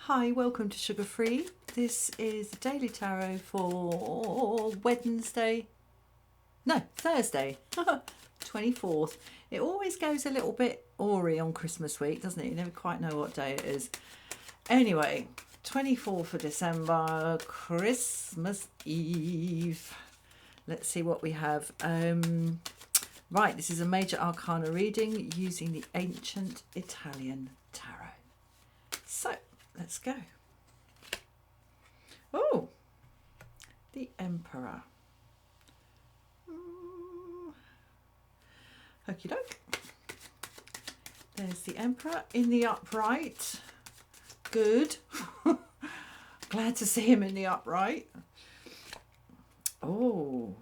Hi, welcome to Sugar Free. This is the Daily Tarot for Thursday, 24th. It always goes a little bit awry on Christmas week, doesn't it? You never quite know what day it is. Anyway, 24th of December, Christmas Eve. Let's see what we have. Right, this is a major arcana reading using the ancient Italian tarot. So, let's go. Oh, the Emperor. Okie doke. There's the Emperor in the upright. Good. Glad to see him in the upright. Oh.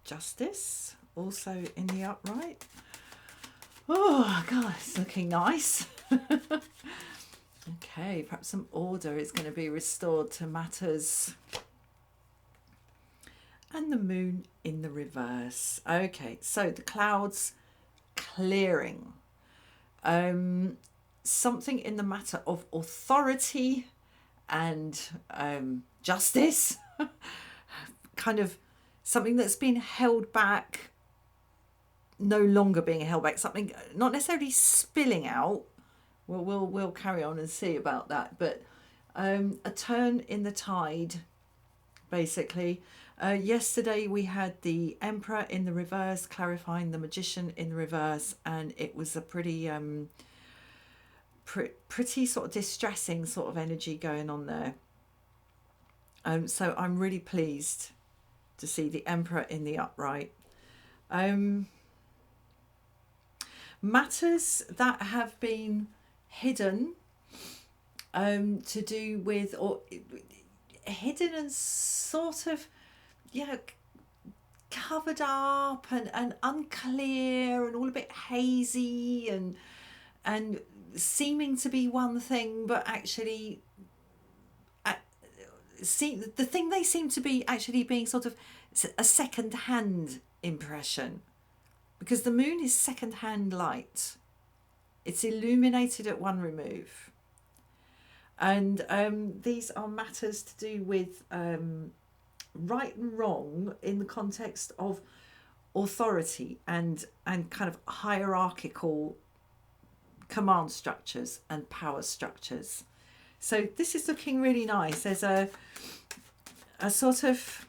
Justice, also in the upright. Oh, God, it's looking nice. Okay, perhaps some order is going to be restored to matters. And the moon in the reverse. Okay, so the clouds clearing. Something in the matter of authority and justice. Kind of something that's been held back, no longer being held back. Something not necessarily spilling out. We'll carry on and see about that. But a turn in the tide, basically. Yesterday we had the Emperor in the reverse, clarifying the Magician in the reverse, and it was a pretty pretty sort of distressing sort of energy going on there. So I'm really pleased to see the Emperor in the upright. Matters that have been hidden, to do with, or hidden and sort of, covered up and unclear and all a bit hazy and seeming to be one thing, but actually the thing they seem to be actually being sort of a second-hand impression, because the moon is second-hand light. It's illuminated at one remove. And these are matters to do with right and wrong in the context of authority and kind of hierarchical command structures and power structures. So this is looking really nice. There's a sort of,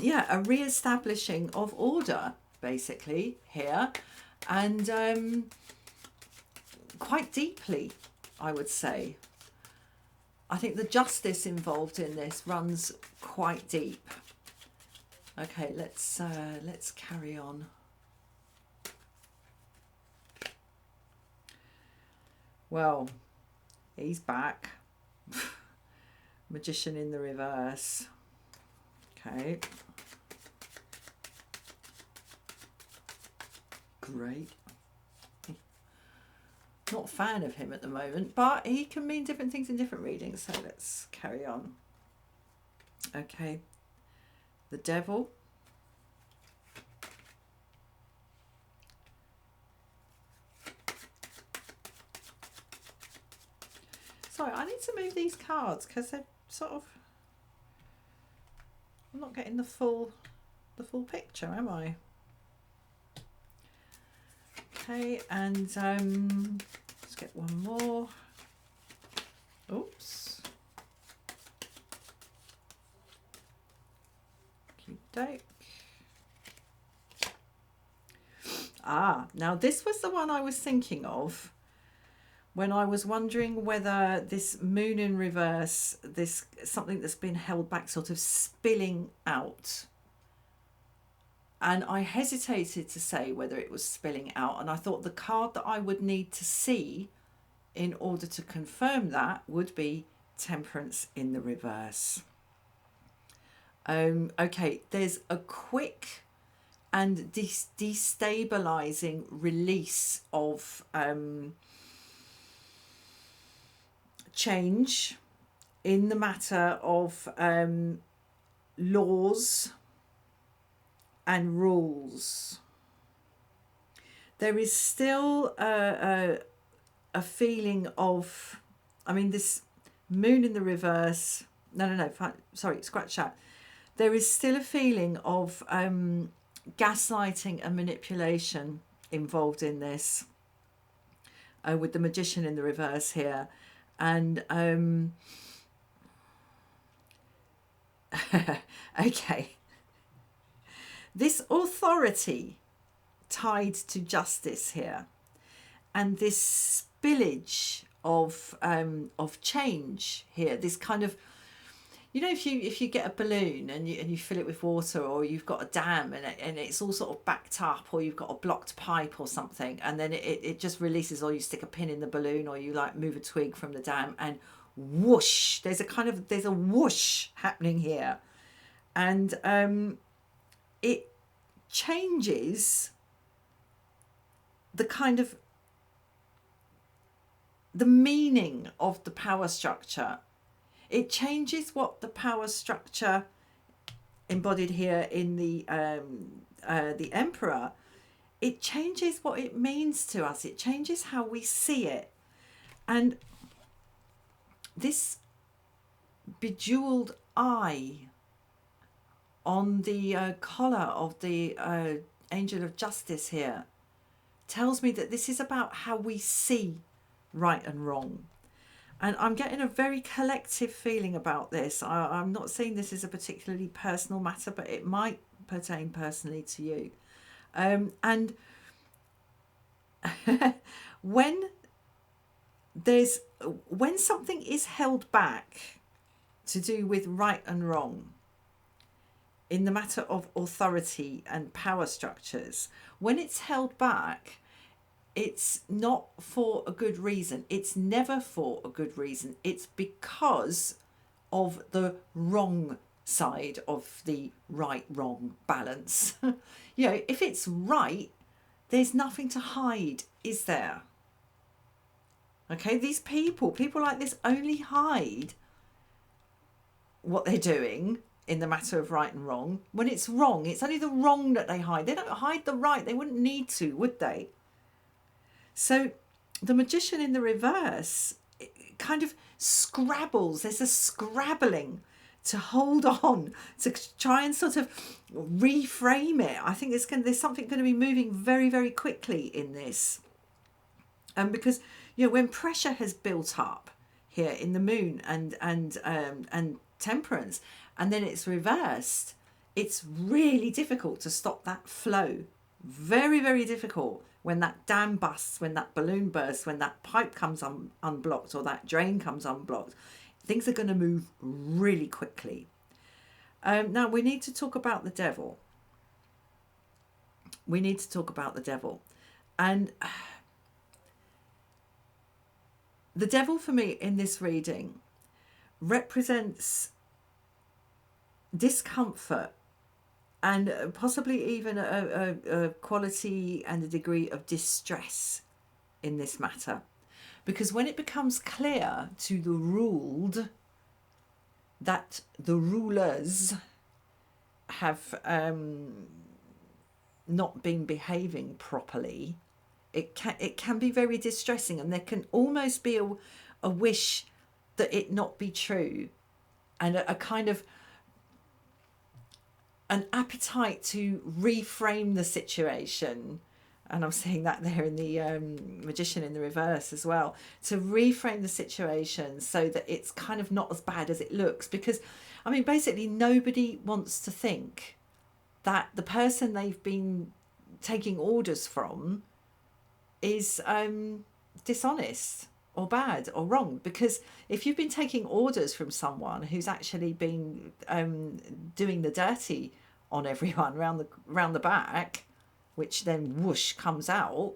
a re-establishing of order, basically, here. And quite deeply, I would say. I think the justice involved in this runs quite deep. Okay, let's carry on. Well, he's back. Magician in the reverse. Okay. Great. Not a fan of him at the moment, but he can mean different things in different readings, so let's carry on. Okay. The Devil. Sorry, I need to move these cards because they're sort of, I'm not getting the full picture, am I? Okay, and let's get one more. Oops. Okey-doke. Now this was the one I was thinking of when I was wondering whether this moon in reverse, this something that's been held back, sort of spilling out. And I hesitated to say whether it was spilling out. And I thought the card that I would need to see in order to confirm that would be Temperance in the reverse. Okay, there's a quick and destabilizing release of change in the matter of laws and rules. There is still a a feeling of, I mean, this moon in the reverse. No, sorry, scratch that. There is still a feeling of gaslighting and manipulation involved in this, with the Magician in the reverse here. And okay, this authority tied to justice here, and this spillage of change here, this kind of, you know, if you get a balloon and you fill it with water, or you've got a dam and it's all sort of backed up, or you've got a blocked pipe or something, and then it just releases, or you stick a pin in the balloon, or you like move a twig from the dam, and whoosh, there's a whoosh happening here, and it changes the kind of the meaning of the power structure. It changes what the power structure embodied here in the Emperor. It changes what it means to us. It changes how we see it. And this bejeweled eye on the collar of the Angel of Justice here tells me that this is about how we see right and wrong. And I'm getting a very collective feeling about this. I'm not saying this is a particularly personal matter, but it might pertain personally to you. And when something is held back to do with right and wrong in the matter of authority and power structures, when it's held back, it's not for a good reason. It's never for a good reason. It's because of the wrong side of the right-wrong balance. You know, if it's right, there's nothing to hide, is there? Okay, these people like this only hide what they're doing in the matter of right and wrong. When it's wrong, it's only the wrong that they hide. They don't hide the right. They wouldn't need to, would they? So the Magician in the reverse, it kind of scrabbles. There's a scrabbling to hold on, to try and sort of reframe it. I think there's something going to be moving very, very quickly in this. Because, you know, when pressure has built up here in the Moon and Temperance, and then it's reversed, it's really difficult to stop that flow. Very, very difficult. When that dam busts, when that balloon bursts, when that pipe comes unblocked, or that drain comes unblocked, things are going to move really quickly. Now, we need to talk about the devil. We need to talk about the devil. And the devil, for me, in this reading, represents discomfort, and possibly even a quality and a degree of distress in this matter. Because when it becomes clear to the ruled that the rulers have not been behaving properly, it can be very distressing, and there can almost be a wish that it not be true, and a kind of an appetite to reframe the situation. And I'm seeing that there in the Magician in the reverse as well, to reframe the situation so that it's kind of not as bad as it looks. Because, I mean, basically nobody wants to think that the person they've been taking orders from is dishonest or bad or wrong. Because if you've been taking orders from someone who's actually been doing the dirty on everyone round the back, which then whoosh comes out,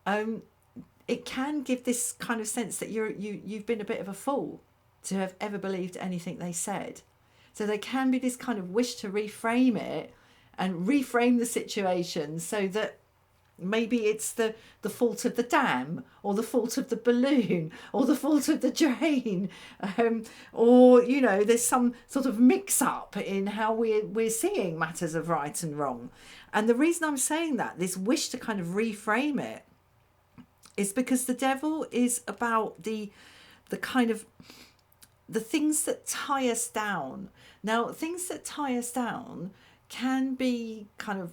it can give this kind of sense that you've been a bit of a fool to have ever believed anything they said. So there can be this kind of wish to reframe it and reframe the situation so that maybe it's the fault of the dam, or the fault of the balloon, or the fault of the drain, or, you know, there's some sort of mix-up in how we're seeing matters of right and wrong. And the reason I'm saying that, this wish to kind of reframe it, It's because the devil is about the kind of the things that tie us down. Now, things that tie us down can be kind of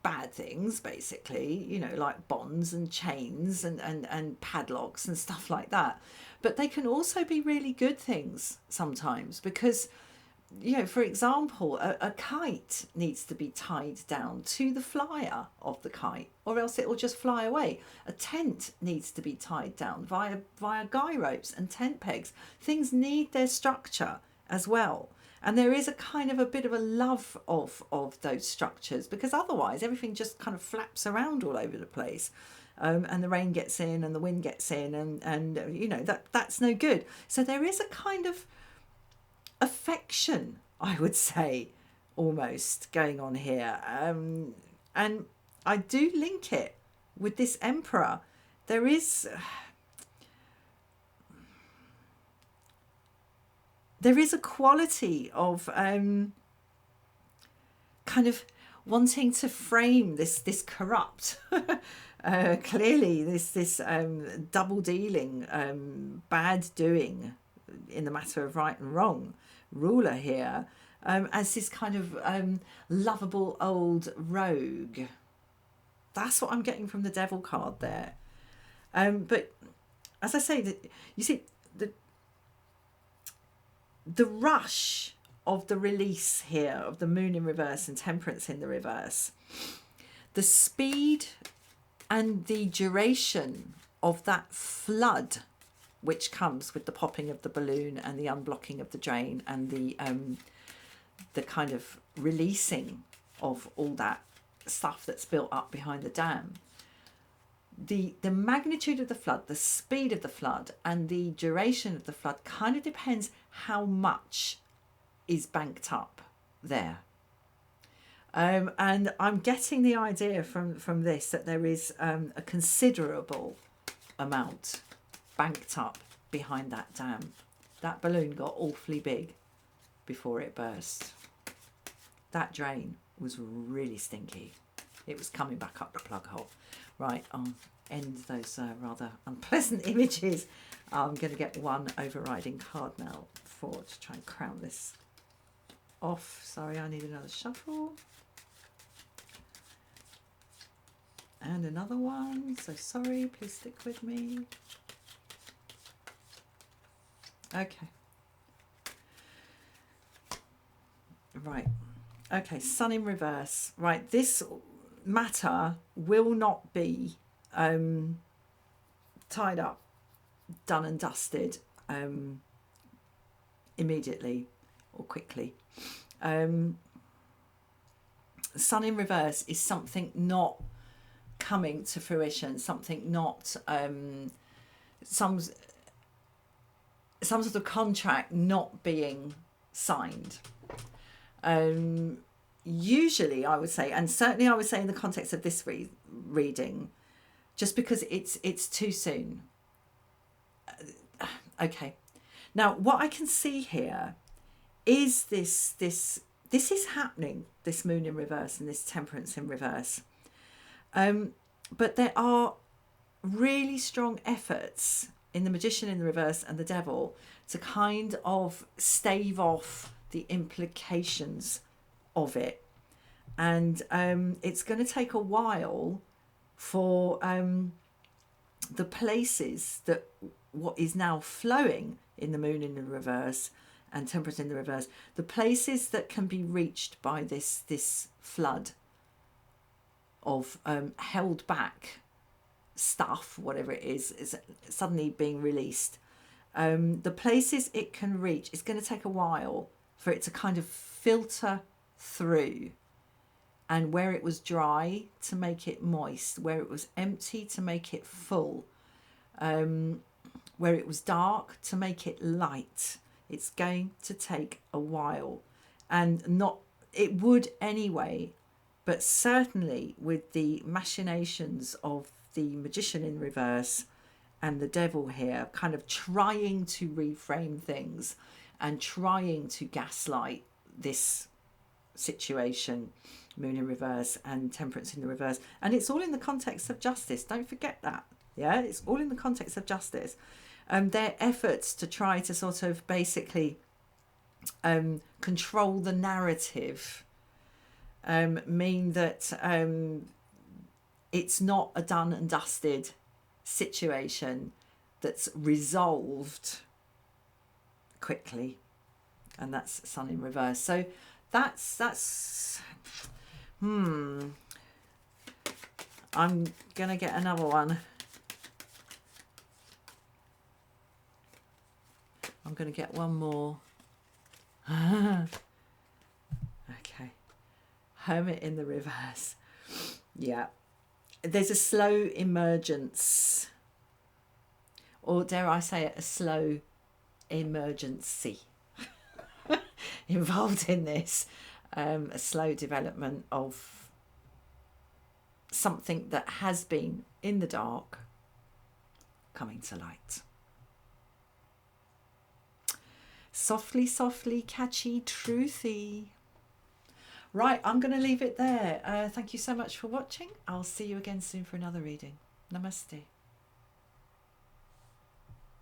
bad things, basically, you know, like bonds and chains and padlocks and stuff like that. But they can also be really good things sometimes because, you know, for example, a kite needs to be tied down to the flyer of the kite or else it will just fly away. A tent needs to be tied down via guy ropes and tent pegs. Things need their structure as well. And there is a kind of a bit of a love of those structures because otherwise everything just kind of flaps around all over the place. And the rain gets in and the wind gets in and you know, that's no good. So there is a kind of affection, I would say, almost going on here. And I do link it with this emperor. There is a quality of kind of wanting to frame this corrupt, clearly this double dealing, bad doing in the matter of right and wrong ruler here, as this kind of lovable old rogue. That's what I'm getting from the devil card there. But as I say, you see the rush of the release here of the moon in reverse and temperance in the reverse, the speed and the duration of that flood which comes with the popping of the balloon and the unblocking of the drain and the kind of releasing of all that stuff that's built up behind the dam. The magnitude of the flood, the speed of the flood and the duration of the flood kind of depends how much is banked up there. And I'm getting the idea from this that there is a considerable amount banked up behind that dam. That balloon got awfully big before it burst. That drain was really stinky. It was coming back up the plug hole. Right, I'll end those rather unpleasant images. I'm going to get one overriding card now to try and crown this off. Sorry, I need another shuffle. And another one. So sorry, please stick with me. Okay. Right. Okay, sun in reverse. Right, this matter will not be tied up, done and dusted immediately or quickly. Sun in reverse is something not coming to fruition, something not some sort of contract not being signed. Usually I would say, and certainly I would say in the context of this reading, just because it's too soon. Okay. Now what I can see here is this is happening, this moon in reverse and this temperance in reverse. But there are really strong efforts in the magician in the reverse and the devil to kind of stave off the implications of it. And it's going to take a while for the places that what is now flowing in the moon in the reverse and temperance in the reverse, the places that can be reached by this flood of held back stuff, whatever it is suddenly being released. The places it can reach, it's going to take a while for it to kind of filter through. And where it was dry, to make it moist. Where it was empty, to make it full. Where it was dark, to make it light. It's going to take a while. And it would anyway, but certainly with the machinations of the magician in reverse and the devil here, kind of trying to reframe things and trying to gaslight this situation, moon in reverse and temperance in the reverse. And it's all in the context of justice. Don't forget that. Yeah, it's all in the context of justice. Their efforts to try to sort of basically control the narrative mean that it's not a done and dusted situation that's resolved quickly, and that's Sun in reverse. So that's I'm gonna get another one. I'm gonna get one more. Okay, Hermit in the reverse. Yeah, there's a slow emergence, or dare I say it, a slow emergency involved in this. A slow development of something that has been in the dark coming to light. Softly, softly, catchy, truthy. Right, I'm going to leave it there. Thank you so much for watching. I'll see you again soon for another reading. Namaste.